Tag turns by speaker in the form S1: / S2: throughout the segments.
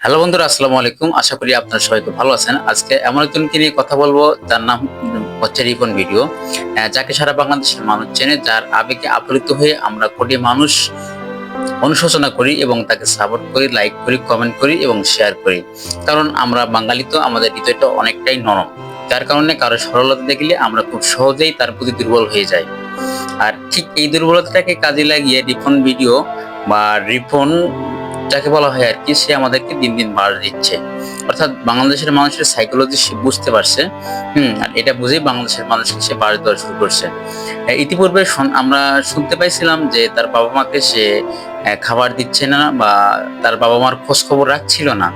S1: Hello বন্ধুরা, আসসালামু আলাইকুম। আশা করি আপনারা সবাই খুব ভালো আছেন। আজকে এমন একজনকে নিয়ে কথা বলবো, তার নাম হচ্ছে রিপন ভিডিও। যাকে সারা বাংলাদেশের মানুষ চেনে, যার আবেগে আপ্লুত হয়ে আমরা কোটি মানুষ অনুশোচনা করি এবং তাকে সাপোর্ট করি, লাইক করি, কমেন্ট করি এবং শেয়ার করি। কারণ আমরা বাঙালি, তো আমাদের হৃদয়টা অনেকটাই নরম। যার কারণে কারো সরলতা দেখলে আমরা খুব সহজেই তার প্রতি দুর্বল হয়ে যাই। আর ঠিক এই দুর্বলতাটাকে কাজে লাগিয়ে রিপন ভিডিও বা রিপন যাকে বলা হয় আর কি, সে আমাদেরকে দিন দিন বাড় দিচ্ছে। অর্থাৎ বাংলাদেশের মানুষের সাইকোলজি সে বুঝতে পারছে। আর এটা বুঝেই বাংলাদেশের মানুষকে সে বাড়ি দেওয়া শুরু করছে। ইতিপূর্বে আমরা শুনতে পাইছিলাম যে তার বাবা মাকে সে খাবার দিচ্ছে না বা তার বাবা মার খোঁজ খবর রাখছিল না।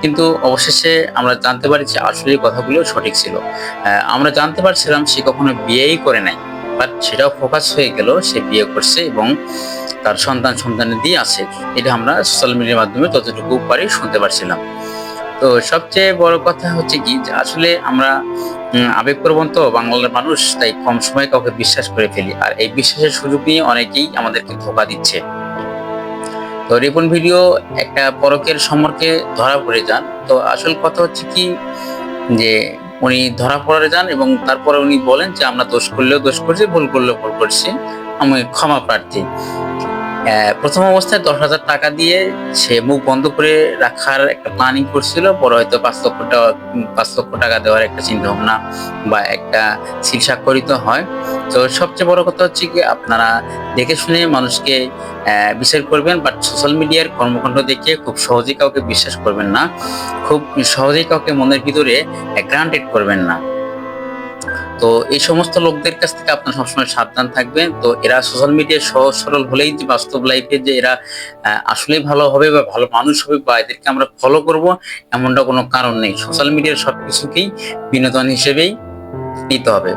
S1: কিন্তু অবশেষে আমরা জানতে পারি যে আসলে কথাগুলো সঠিক ছিল। আমরা জানতে পারছিলাম সে কখনো বিয়েই করে নাই, বাট সেটাও ফোকাস হয়ে গেল, সে বিয়ে করছে এবং তার সন্তানাদি আছে। এটা আমরা সোশ্যাল মিডিয়ার মাধ্যমে যতটুকু পারি শুনতে পারছিলাম। তো সবচেয়ে বড় কথা হচ্ছে কি, যে আসলে আমরা আবেগপ্রবণ তো বাংলার মানুষ, তাই কম সময়ে কাউকে বিশ্বাস করে ফেলি। আর এই বিশ্বাসের সুযোগ নিয়ে অনেকেই আমাদেরকে ধোঁকা দিচ্ছে। তো রিপন ভিডিও একটা পরকের সম্পর্কে ধরা পড়ে যান। তো আসল কথা হচ্ছে কি, যে উনি ধরা পড়ে যান এবং তারপরে উনি বলেন যে আমরা দোষ করলেও দোষ করছি, ভুল করলেও ভুল করছি, আমি ক্ষমা প্রার্থী। প্রথম অবস্থায় 10,000 টাকা দিয়ে সে মুখ বন্ধ করে রাখার একটা প্ল্যানিং করছিল। পরে হয়তো 5 লক্ষ টাকা দেওয়ার একটা চিন্তা ভাবনা বা একটা সিল স্বাক্ষরিত হয়। তো সবচেয়ে বড় কথা হচ্ছে কি, আপনারা দেখে শুনে মানুষকে বিচার করবেন, বাট সোশ্যাল মিডিয়ার কর্মকাণ্ড দেখে খুব সহজেই কাউকে বিশ্বাস করবেন না। খুব সহজেই কাউকে মনের ভিতরে গ্রান্টেড করবেন না। তো এই সমস্ত লোকদের কাছ থেকে আপনার সবসময় সাবধান থাকবেন। তো এরা সোশ্যাল মিডিয়ায় সহজ সরল হলেই যে বাস্তব লাইফে যে এরা আসলেই ভালো হবে বা ভালো মানুষ হবে বা এদেরকে আমরা ফলো করব, এমনটা কোনো কারণ নেই। সোশ্যাল মিডিয়ার সবকিছুকেই বিনোদন হিসেবেই নিতে হবে।